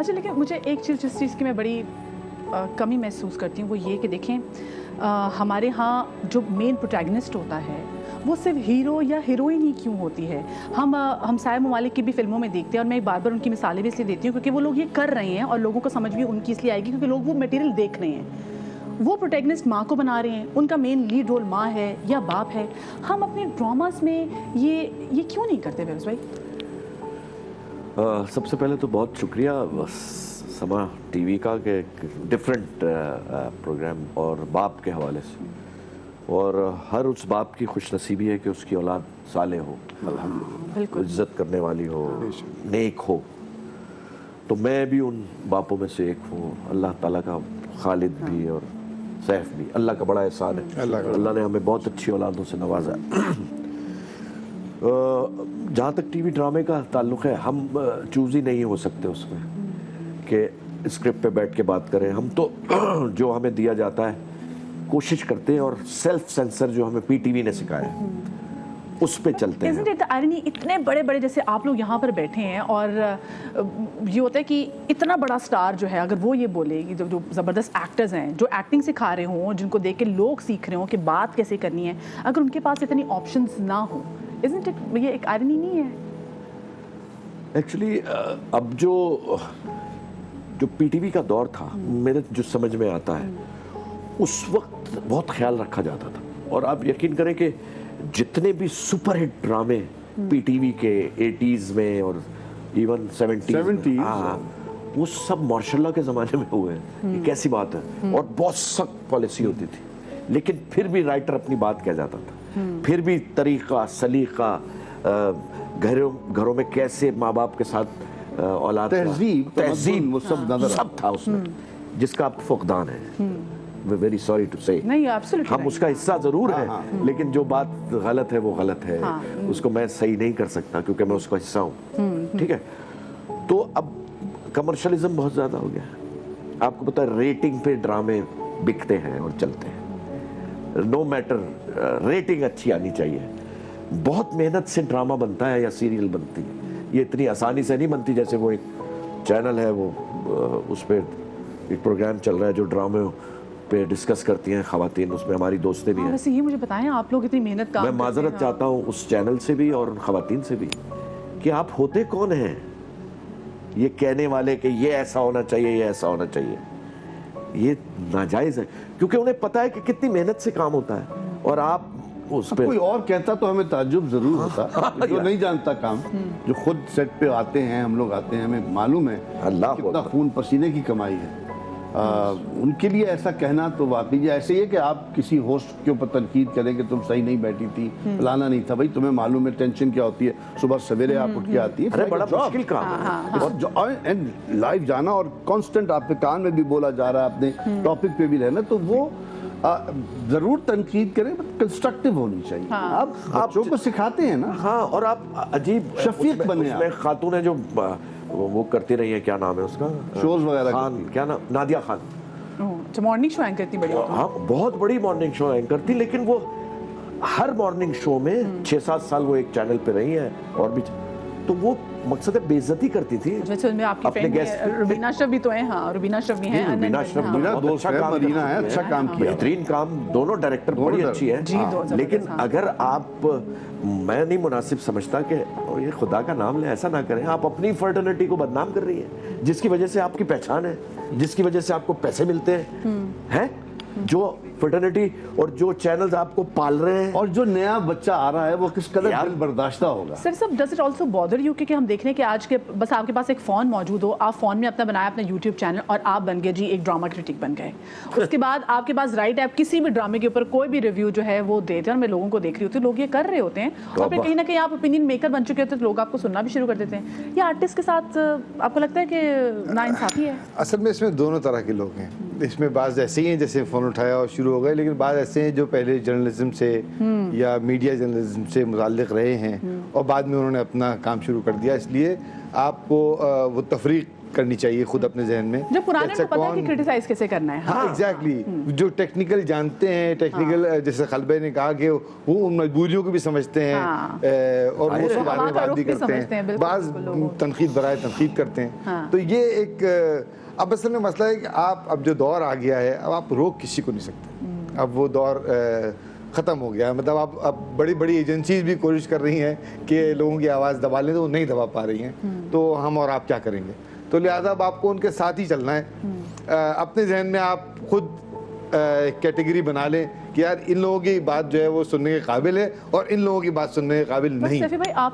اچھا لیکن مجھے ایک چیز جس چیز کی میں بڑی کمی محسوس کرتی ہوں وہ یہ کہ دیکھیں ہمارے ہاں جو مین پروٹیگنسٹ ہوتا ہے وہ صرف ہیرو یا ہیروئن ہی کیوں ہوتی ہے. ہم سائے ممالک کی بھی فلموں میں دیکھتے ہیں اور میں بار بار ان کی مثالیں بھی اس لیے دیتی ہوں کیونکہ وہ لوگ یہ کر رہے ہیں اور لوگوں کو سمجھ بھی ان کی اس لیے آئے گی کیونکہ لوگ وہ میٹیریل دیکھ رہے ہیں. وہ پروٹیگنسٹ ماں کو بنا رہے ہیں, ان کا مین لیڈ رول ماں ہے یا باپ ہے. ہم اپنے ڈراماز میں یہ کیوں نہیں کرتے فیروز بھائی؟ سب سے پہلے تو بہت شکریہ سما ٹی وی کا کہ ڈفرینٹ پروگرام اور باپ کے حوالے سے, اور ہر اس باپ کی خوش نصیبی ہے کہ اس کی اولاد صالح ہو, بالکل عزت کرنے والی ہو, نیک ہو. تو میں بھی ان باپوں میں سے ایک ہوں. اللہ تعالیٰ کا خالد بھی اور سیف بھی اللہ کا بڑا احسان ہے. اللہ نے ہمیں بہت اچھی اولادوں سے نوازا. جہاں تک ٹی وی ڈرامے کا تعلق ہے, ہم چوز ہی نہیں ہو سکتے اس میں کہ اسکرپٹ پہ بیٹھ کے بات کریں. ہم تو جو ہمیں دیا جاتا ہے کوشش کرتے ہیں, اور سیلف سینسر جو ہمیں پی ٹی وی نے سکھایا ہے اس پہ چلتے ہیں. اتنے بڑے بڑے جیسے آپ لوگ یہاں پر بیٹھے ہیں اور یہ ہوتا ہے کہ اتنا بڑا سٹار جو ہے اگر وہ یہ بولے کہ جو زبردست ایکٹرز ہیں جو ایکٹنگ سکھا رہے ہوں, جن کو دیکھ کے لوگ سیکھ رہے ہوں کہ بات کیسے کرنی ہے, اگر ان کے پاس اتنی آپشنز نہ ہوں, isn't it یہ ایک آئرنی نہیں ہے؟ ایکچولی اب جو پی ٹی وی کا دور تھا میرے جو سمجھ میں آتا ہے اس وقت بہت خیال رکھا جاتا تھا. اور آپ یقین کریں کہ جتنے بھی سپر ہٹ ڈرامے پی ٹی وی کے 80s میں اور ایون 70s وہ سب ماشاء اللہ کے زمانے میں ہوئے ہیں. یہ کیسی بات ہے. اور بہت سخت پالیسی ہوتی تھی لیکن پھر بھی رائٹر اپنی بات کہہ جاتا تھا. پھر بھی طریقہ سلیقہ, گھروں میں کیسے ماں باپ کے ساتھ اولاد تہذیب سب تھا اس میں, جس کا اب فقدان ہے. ویری سوری ٹو سے, ہم اس کا حصہ ضرور ہیں لیکن جو بات غلط ہے وہ غلط ہے. اس کو میں صحیح نہیں کر سکتا کیونکہ میں اس کا حصہ ہوں. ٹھیک ہے, تو اب کمرشلزم بہت زیادہ ہو گیا. آپ کو پتا ہے ریٹنگ پہ ڈرامے بکتے ہیں اور چلتے ہیں. نو میٹر ریٹنگ اچھی آنی چاہیے. بہت محنت سے ڈرامہ بنتا ہے یا سیریل بنتی ہے. یہ اتنی آسانی سے نہیں بنتی جیسے وہ ایک چینل ہے وہ اس پہ ایک پروگرام چل رہا ہے جو ڈرامے پہ ڈسکس کرتی ہیں خواتین, اس میں ہماری دوستیں بھی ہیں. ویسے یہ مجھے بتائیں آپ لوگ اتنی محنت کام میں معذرت چاہتا ہوں اس چینل سے بھی اور ان خواتین سے بھی کہ آپ ہوتے کون ہیں یہ کہنے والے کہ یہ ایسا ہونا چاہیے یہ ایسا ہونا چاہیے. یہ ناجائز ہے کیونکہ انہیں پتا ہے کہ کتنی محنت سے کام ہوتا ہے. اور آپ اس پہ کوئی اور کہتا تو ہمیں تعجب ضرور ہوتا, جو نہیں جانتا کام, جو خود سیٹ پہ آتے ہیں, ہم لوگ آتے ہیں, ہمیں معلوم ہے کتنا خون پسینے کی کمائی ہے. ان کے لیے ایسا کہنا تو واقعی ایسے ہی ہے کہ آپ کسی ہوسٹ کے اوپر تنقید کریں کہ تم صحیح نہیں بیٹھی تھی, فلانا نہیں تھا. بھائی تمہیں معلوم ہے ٹینشن کیا ہوتی ہے, صبح سویرے آپ اٹھ کے آتی ہے, بڑا مشکل کام ہے, اور لائیو جانا اور کانسٹنٹ آپ کے کان میں بھی بولا جا رہا ہے, اپنے ٹاپک پہ بھی رہنا, تو وہ ضرور تنقید کریں کنسٹرکٹیو ہونی چاہیے. آپ بچوں کو سکھاتے ہیں نا. ہاں, اور آپ عجیب شفیق بنے. اس میں خاتون ہے جو وہ کرتی رہی ہے, کیا نام ہے اس کا, شوز وغیرہ, خان, کیا نام, Nadia Khan. Morning show anchor تھی بڑی. ہاں بہت بڑی مارننگ شو اینکر تھی, لیکن وہ ہر مارننگ شو میں 6-7 سال وہ ایک چینل پہ رہی ہیں. اور بھی تو وہ مقصد ہے بے عزتی کرتی تھی اپنے گیسٹ. روبینہ اشرف بھی تو ہیں. ہاں روبینہ اشرف بھی ہیں. روبینہ اشرف بہت اچھا کام مرینا ہے, اچھا کام کیا, بہترین کام. دونوں ڈائریکٹر بڑی اچھی ہے. لیکن اگر آپ, میں نہیں مناسب سمجھتا کہ یہ خدا کا نام لیں, ایسا نہ کریں. آپ اپنی فرٹرنیٹی کو بدنام کر رہی ہیں جس کی وجہ سے آپ کی پہچان ہے, جس کی وجہ سے آپ کو پیسے ملتے ہیں. جو فرٹرنیٹی اور جو چینلز آپ کو پال رہے ہیں, اور جو نیا بچہ آ رہا ہے وہ کس قدر دل برداشتہ ہوگا. سر صاحب does it also bother you کہ ہم دیکھ رہے ہیں کہ آج کے بس آپ کے پاس ایک فون موجود ہو, آپ فون میں اپنا بنایا اپنا یوٹیوب چینل اور آپ بن گئے جی ایک ڈرامہ کرٹک بن گئے. اس کے بعد آپ کے پاس رائٹ ہے آپ کسی بھی ڈرامے کے اوپر کوئی بھی ریویو جو ہے وہ دیتے ہیں. اور میں لوگوں کو دیکھ رہی ہوتی ہوں, لوگ یہ کر رہے ہوتے ہیں اور پھر کہیں نہ کہیں آپ اوپینین میکر بن چکے ہوتے ہیں تو لوگ آپ کو سننا بھی شروع کر دیتے ہیں. یہ آرٹسٹ کے ساتھ آپ کو لگتا ہے کہ ناانصافی ہے؟ اصل میں اس میں دونوں طرح کے لوگ ہیں. اس میں بعض ایسے ہی ہیں جیسے فون اٹھایا اور شروع ہو گئے, لیکن بعض ایسے ہیں جو پہلے جرنلزم سے یا میڈیا جرنلزم سے متعلق رہے ہیں اور بعد میں انہوں نے اپنا کام شروع کر دیا. اس لیے آپ کو وہ تفریق کرنی چاہیے خود اپنے ذہن میں. جب پرانے کو پتہ ہے کہ کرٹیسائز کیسے کرنا ہے. ہاں ایگزیکٹلی, جو ٹیکنیکل جانتے ہیں, ٹیکنیکل جیسے خلبے نے کہا کہ وہ ان مجبوریوں کو بھی سمجھتے ہیں اور وہ اس کے بارے میں بات بھی کرتے ہیں, بعض تنقید برائے تنقید کرتے ہیں. تو یہ ایک اب اصل میں مسئلہ ہے کہ اب جو دور آ گیا ہے, اب آپ روک کسی کو نہیں سکتے. اب وہ دور ختم ہو گیا. مطلب اب بڑی بڑی ایجنسیز بھی کوشش کر رہی ہیں کہ لوگوں کی آواز دبا لیں, تو وہ نہیں دبا پا رہی ہیں. تو ہم اور آپ کیا کریں گے؟ تو لہٰذا اب آپ کو ان کے ساتھ ہی چلنا ہے. اپنے ذہن میں آپ خود کیٹیگری بنا لیں کہ یار ان لوگوں کی بات جو ہے وہ سننے کے قابل ہے اور ان لوگوں کی بات سننے کے قابل نہیں. سیفی بھائی آپ